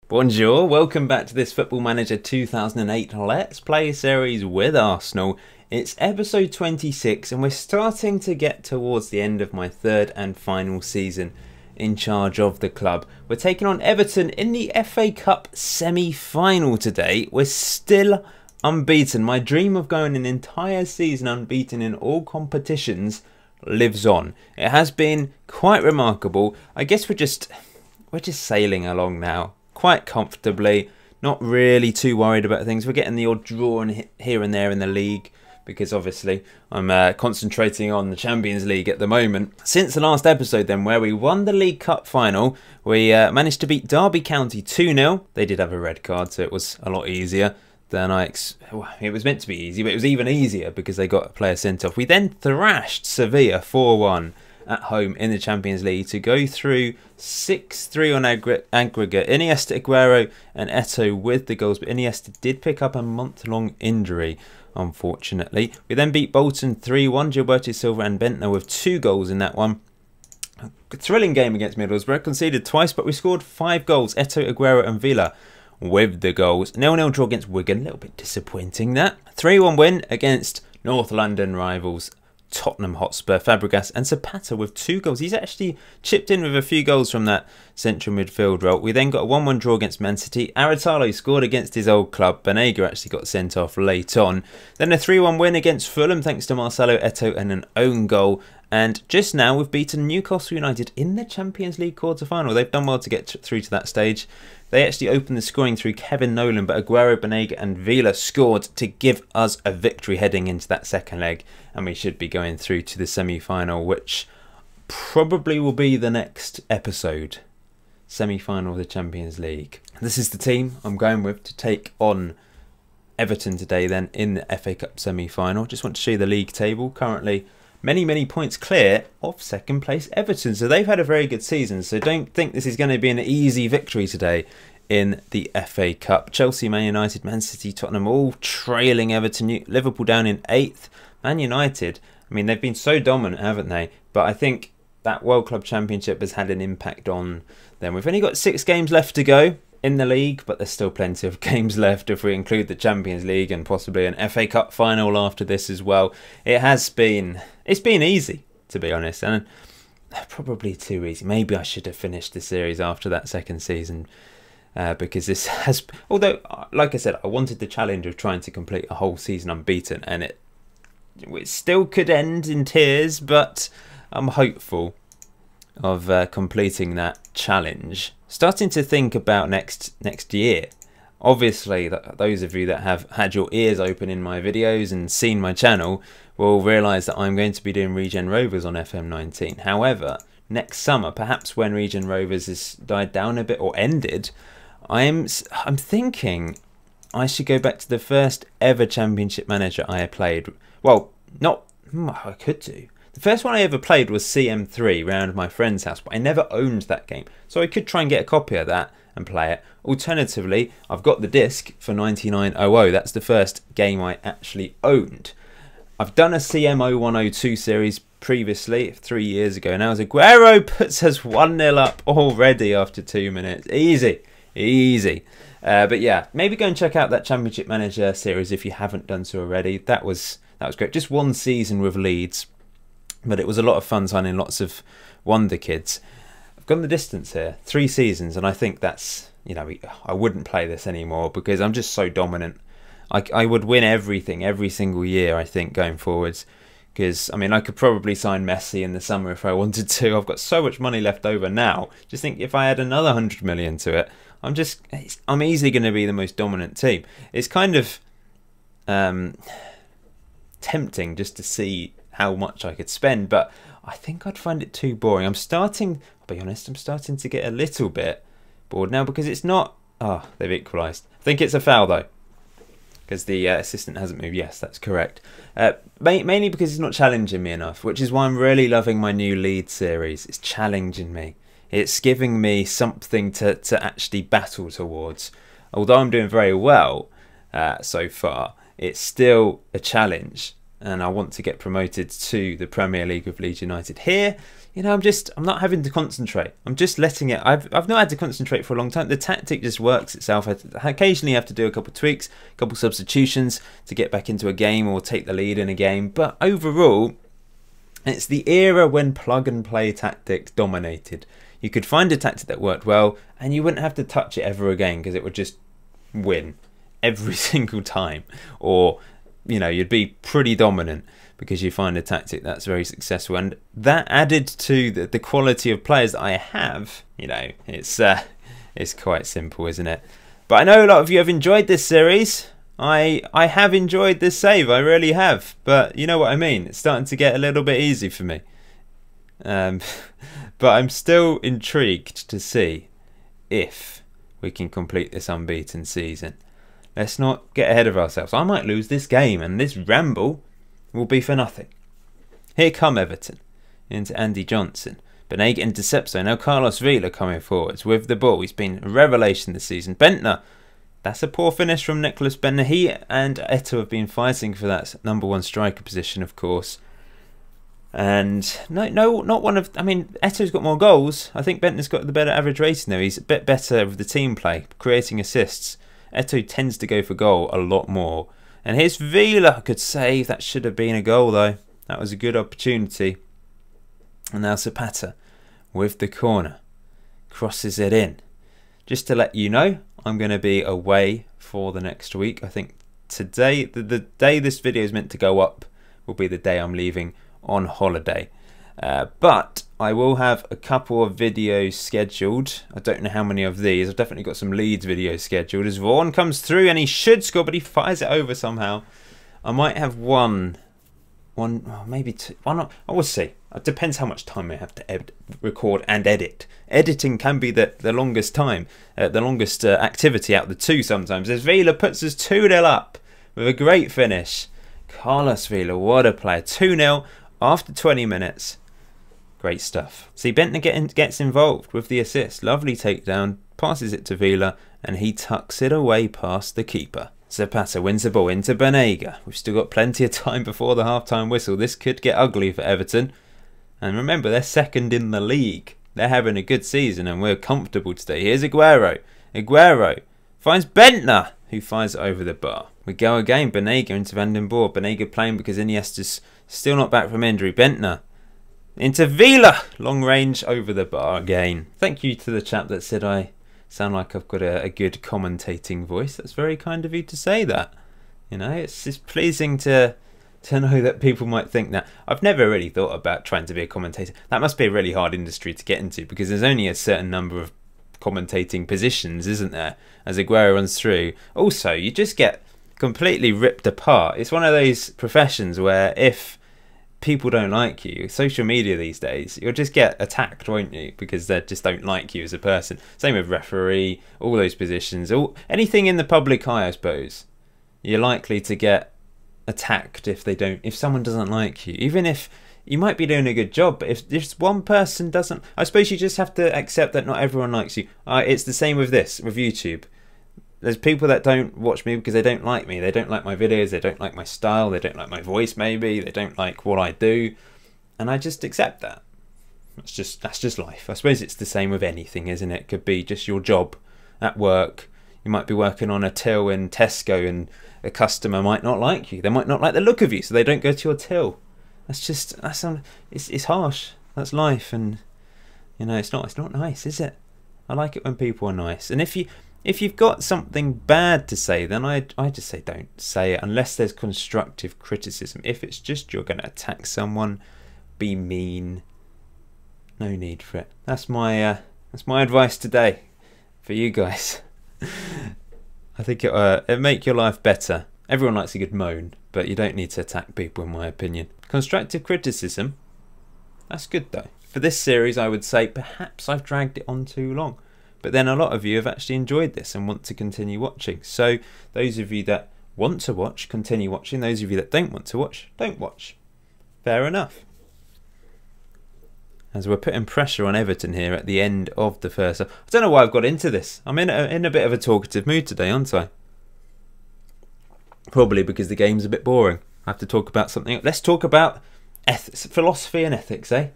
Bonjour, welcome back to this Football Manager 2008 Let's Play series with Arsenal. It's episode 26 and we're starting to get towards the end of my third and final season in charge of the club. We're taking on Everton in the FA Cup semi-final today. We're still unbeaten. My dream of going an entire season unbeaten in all competitions lives on. It has been quite remarkable. I guess we're just sailing along now quite comfortably, not really too worried about things. We're getting the odd draw here and there in the league because obviously I'm concentrating on the Champions League at the moment. Since the last episode then, where we won the League Cup final, we managed to beat Derby County 2-0. They did have a red card, so it was a lot easier than it was meant to be easy, but it was even easier because they got a player sent off. We then thrashed Sevilla 4-1 at home in the Champions League to go through 6-3 on aggregate. Iniesta, Aguero and Eto'o with the goals, but Iniesta did pick up a month-long injury, unfortunately. We then beat Bolton 3-1, Gilberto Silva and Bentner with 2 goals in that one. A thrilling game against Middlesbrough, conceded twice, but we scored 5 goals. Eto'o, Aguero and Villa with the goals. 0-0 draw against Wigan, a little bit disappointing that. 3-1 win against North London rivals Tottenham Hotspur, Fabregas and Zapata with 2 goals. He's actually chipped in with a few goals from that central midfield role. We then got a 1-1 draw against Man City. Aratalo scored against his old club. Banega actually got sent off late on. Then a 3-1 win against Fulham thanks to Marcelo Eto'o and an own goal. And just now we've beaten Newcastle United in the Champions League quarter-final. They've done well to get through to that stage. They actually opened the scoring through Kevin Nolan, but Aguero, Banega and Villa scored to give us a victory heading into that second leg. And we should be going through to the semi-final, which probably will be the next episode. Semi-final of the Champions League. This is the team I'm going with to take on Everton today then in the FA Cup semi-final. Just want to show you the league table. Currently many points clear of second place Everton. So they've had a very good season. So don't think this is going to be an easy victory today in the FA Cup. Chelsea, Man United, Man City, Tottenham all trailing Everton. Liverpool down in 8th. Man United, I mean, they've been so dominant, haven't they? But I think that World Club Championship has had an impact on them. We've only got 6 games left to go in the league, but there's still plenty of games left if we include the Champions League and possibly an FA Cup final after this as well. It's been easy, to be honest, and probably too easy. Maybe I should have finished the series after that second season because this has, although like I said, I wanted the challenge of trying to complete a whole season unbeaten, and it still could end in tears, but I'm hopeful of completing that challenge. Starting to think about next year. Obviously, those of you that have had your ears open in my videos and seen my channel will realise that I'm going to be doing Regen Rovers on FM19. However, next summer, perhaps when Regen Rovers has died down a bit or ended, I'm thinking I should go back to the first ever Championship Manager I played. Well, I could do. The first one I ever played was CM3 round my friend's house, but I never owned that game. So I could try and get a copy of that and play it. Alternatively, I've got the disc for 9900. That's the first game I actually owned. I've done a CM0102 series previously, 3 years ago. Now as Aguero puts us 1-0 up already after 2 minutes. Easy. But yeah, maybe go and check out that Championship Manager series if you haven't done so already. That was great. Just 1 season with Leeds. But it was a lot of fun signing lots of wonder kids. I've gone the distance here, 3 seasons, and I think that's, you know, I wouldn't play this anymore because I'm just so dominant. I would win everything every single year, I think, going forwards. Because, I mean, I could probably sign Messi in the summer if I wanted to. I've got so much money left over now. Just think if I had another 100 million to it, I'm easily going to be the most dominant team. It's kind of tempting just to see how much I could spend, but I think I'd find it too boring. I'll be honest, I'm starting to get a little bit bored now because it's not... Oh, they've equalised. I think it's a foul though, because the assistant hasn't moved. Yes, that's correct. Mainly because it's not challenging me enough, which is why I'm really loving my new Leeds series. It's challenging me. It's giving me something to actually battle towards. Although I'm doing very well so far, it's still a challenge. and I want to get promoted to the Premier League with Leeds United. Here, you know, I'm not having to concentrate. I'm just letting it. I've not had to concentrate for a long time. The tactic just works itself. I occasionally have to do a couple of tweaks, a couple of substitutions to get back into a game or take the lead in a game. But overall, it's the era when plug and play tactics dominated. You could find a tactic that worked well, and you wouldn't have to touch it ever again because it would just win every single time. Or, you know, you'd be pretty dominant because you find a tactic that's very successful. And that added to the quality of players that I have, you know, it's quite simple, isn't it? But I know a lot of you have enjoyed this series. I have enjoyed this save, I really have. But you know what I mean, it's starting to get a little bit easy for me. But I'm still intrigued to see if we can complete this unbeaten season. Let's not get ahead of ourselves. I might lose this game and this ramble will be for nothing. Here come Everton into Andy Johnson. Banega intercepts, so now Carlos Vela coming forwards with the ball. He's been a revelation this season. Bentner, that's a poor finish from Nicholas Bentner. He and Eto'o have been fighting for that #1 striker position, of course. And no, not one of. I mean, Eto'o's got more goals. I think Bentner's got the better average rating though. He's a bit better with the team play, creating assists. Eto'o tends to go for goal a lot more. And here's Vela, good save. That should have been a goal though. That was a good opportunity. And now Zapata with the corner. Crosses it in. Just to let you know, I'm going to be away for the next week. I think today, the day this video is meant to go up, will be the day I'm leaving on holiday. But I will have a couple of videos scheduled. I don't know how many of these. I've definitely got some Leeds videos scheduled as Vaughan comes through and he should score, but he fires it over somehow. I might have one, maybe two. I will see. It depends how much time I have to record and edit. Editing can be the longest time, the longest activity out of the two sometimes. As Vela puts us 2-0 up with a great finish. Carlos Vela, what a player. 2-0 after 20 minutes. Great stuff. See, Bentner gets involved with the assist. Lovely takedown, passes it to Vela, and he tucks it away past the keeper. Zapata wins the ball into Banega. We've still got plenty of time before the half-time whistle. This could get ugly for Everton. And remember, they're second in the league. They're having a good season and we're comfortable today. Here's Aguero. Aguero finds Bentner, who fires it over the bar. We go again. Banega into Van den Boer. Banega playing because Iniesta's still not back from injury. Bentner into Vela. Long range over the bar again. Thank you to the chap that said I sound like I've got a good commentating voice. That's very kind of you to say that. You know, it's pleasing to know that people might think that. I've never really thought about trying to be a commentator. That must be a really hard industry to get into because there's only a certain number of commentating positions, isn't there? As Aguero runs through. Also, you just get completely ripped apart. It's one of those professions where if people don't like you, social media these days, you'll just get attacked, won't you? Because they just don't like you as a person. Same with referee, all those positions, anything in the public eye, I suppose. You're likely to get attacked if someone doesn't like you. Even if you might be doing a good job, but if just one person doesn't, I suppose you just have to accept that not everyone likes you. It's the same with YouTube. There's people that don't watch me because they don't like me. They don't like my videos, they don't like my style, they don't like my voice maybe, they don't like what I do. And I just accept that. That's just life. I suppose it's the same with anything, isn't it? It could be just your job at work. You might be working on a till in Tesco and a customer might not like you. They might not like the look of you, so they don't go to your till. It's harsh. That's life, and you know it's not nice, is it? I like it when people are nice. And if you've got something bad to say, then I just say don't say it unless there's constructive criticism. If it's just you're going to attack someone, be mean, no need for it. That's my advice today for you guys. I think it'll make your life better. Everyone likes a good moan, but you don't need to attack people, in my opinion. Constructive criticism, that's good though. For this series, I would say perhaps I've dragged it on too long. But then a lot of you have actually enjoyed this and want to continue watching. So those of you that want to watch, continue watching. Those of you that don't want to watch, don't watch. Fair enough. As we're putting pressure on Everton here at the end of the first half. I don't know why I've got into this. I'm in a bit of a talkative mood today, aren't I? Probably because the game's a bit boring. I have to talk about something. Let's talk about philosophy and ethics, eh?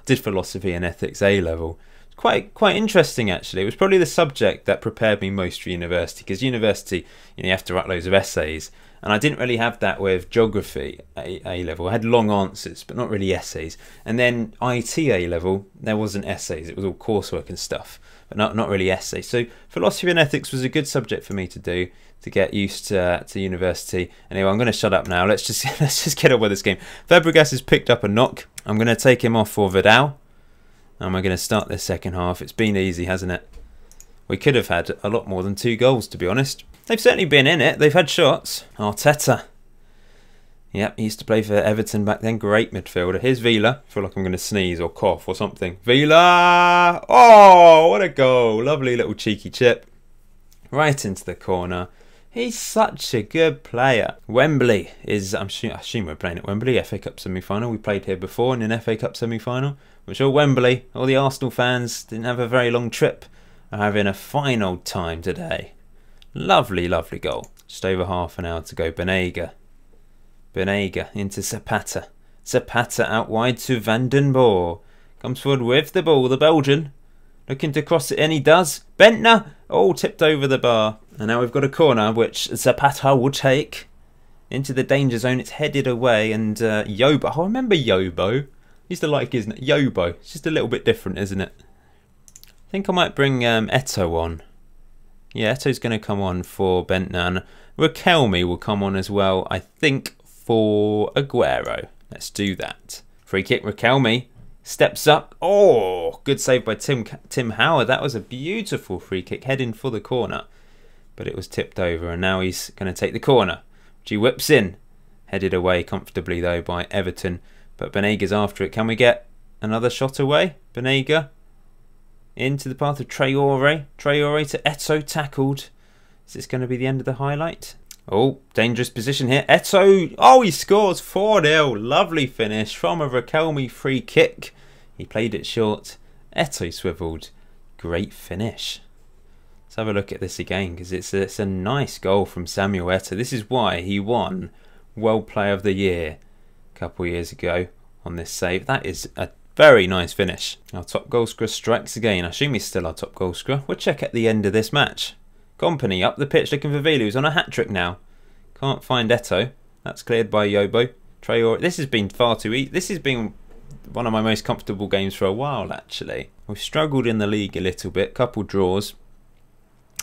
Did philosophy and ethics A level. Quite interesting, actually. It was probably the subject that prepared me most for university, because university, you have to write loads of essays, and I didn't really have that with geography A level. I had long answers, but not really essays. And then IT A level, there wasn't essays. It was all coursework and stuff, but not really essays. So philosophy and ethics was a good subject for me to do, to get used to university. Anyway, I'm going to shut up now. Let's just get on with this game. Fabregas has picked up a knock. I'm going to take him off for Vidal. And we're going to start this second half. It's been easy, hasn't it? We could have had a lot more than 2 goals, to be honest. They've certainly been in it. They've had shots. Arteta. Yep, he used to play for Everton back then. Great midfielder. Here's Villa. I feel like I'm going to sneeze or cough or something. Villa! Oh, what a goal. Lovely little cheeky chip. Right into the corner. He's such a good player. Wembley is, I assume we're playing at Wembley, FA Cup semi-final. We played here before in an FA Cup semi-final. I'm sure Wembley, all the Arsenal fans didn't have a very long trip, are having a fine old time today. Lovely, lovely goal. Just over half an hour to go. Banega into Zapata. Zapata out wide to Van den Boer. Comes forward with the ball, the Belgian. Looking to cross it in, he does. Bentner, oh, tipped over the bar. And now we've got a corner, which Zapata will take. Into the danger zone, it's headed away. And Yobo, I remember Yobo. I used to like his name, Yobo. It's just a little bit different, isn't it? I think I might bring Eto'o on. Yeah, Eto's going to come on for Bentner. And Riquelme will come on as well, I think, for Aguero. Let's do that. Free kick, Riquelme. Steps up. Oh, good save by Tim Howard. That was a beautiful free kick heading for the corner. But it was tipped over, and now he's going to take the corner. G whips in. Headed away comfortably, though, by Everton. But Banega's after it. Can we get another shot away? Banega into the path of Traore. Traore to Eto'o, tackled. Is this going to be the end of the highlight? Oh, dangerous position here. Eto'o. Oh, he scores 4-0. Lovely finish from a Riquelme free kick. He played it short. Eto'o swiveled. Great finish. Let's have a look at this again, because it's a nice goal from Samuel Eto'o. This is why he won World Player of the Year a couple of years ago on this save. That is a very nice finish. Our top goal scorer strikes again. I assume he's still our top goal scorer. We'll check at the end of this match. Kompany up the pitch looking for Villa, who's on a hat-trick now. Can't find Eto'o. That's cleared by Yobo. Traore. This has been far too easy. This has been one of my most comfortable games for a while, actually. We've struggled in the league a little bit. Couple draws.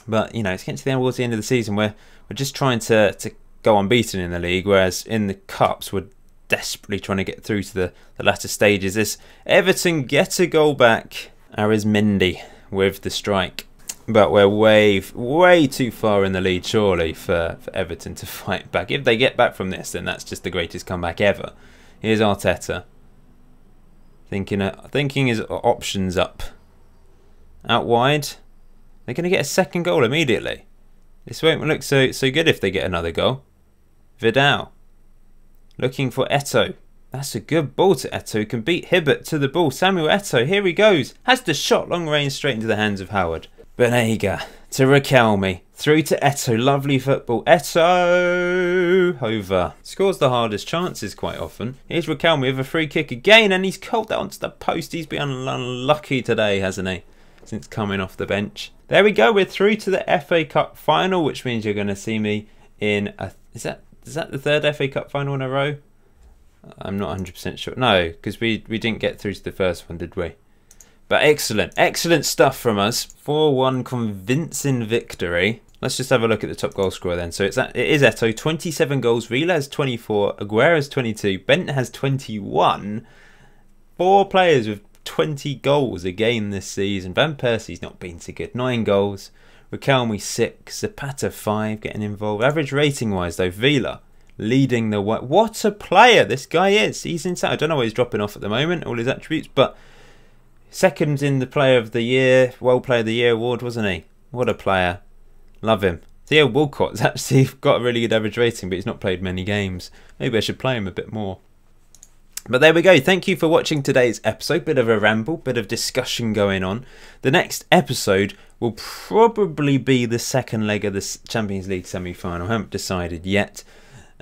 But, it's getting towards the end of the season where we're just trying to go unbeaten in the league, whereas in the Cups we're desperately trying to get through to the latter stages. This Everton get a goal back. Arizmendi with the strike. But we're way too far in the lead, surely, for Everton to fight back. If they get back from this, then that's just the greatest comeback ever. Here's Arteta. Thinking his options up. Out wide. They're going to get a second goal immediately. This won't look so good if they get another goal. Vidal. Looking for Eto'o. That's a good ball to Eto'o. Can beat Hibbert to the ball. Samuel Eto'o. Here he goes. Has the shot long range straight into the hands of Howard. Banega to Riquelme. Through to Eto'o. Lovely football. Eto'o. Over. Scores the hardest chances quite often. Here's Riquelme with a free kick again. And he's curled that onto the post. He's been unlucky today, hasn't he? Since coming off the bench. There we go. We're through to the FA Cup final, which means you're going to see me in a... Is that the third FA Cup final in a row? I'm not 100% sure. No, because we didn't get through to the first one, did we? But excellent stuff from us. 4-1 convincing victory. Let's just have a look at the top goal scorer then. So it is Eto'o, 27 goals. Villa has 24. Aguero has 22. Bentner has 21. 4 players with 20 goals again this season. Van Persie's not been too good. 9 goals. Riquelme 6. Zapata 5 getting involved. Average rating wise though, Villa leading the way. What a player this guy is. He's insane. I don't know why he's dropping off at the moment, all his attributes, but second in the Player of the Year, World Player of the Year award, wasn't he? What a player. Love him. Theo Walcott's actually got a really good average rating, but he's not played many games. Maybe I should play him a bit more. But there we go. Thank you for watching today's episode. Bit of a ramble, bit of discussion going on. The next episode will probably be the second leg of the Champions League semi-final. I haven't decided yet.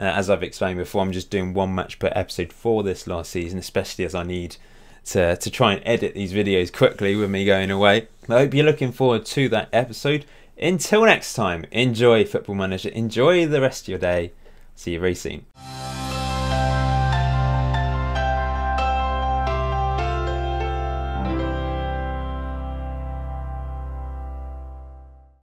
As I've explained before, I'm just doing one match per episode for this last season, especially as I need to try and edit these videos quickly with me going away. I hope you're looking forward to that episode. Until next time, enjoy Football Manager, enjoy the rest of your day. See you very soon.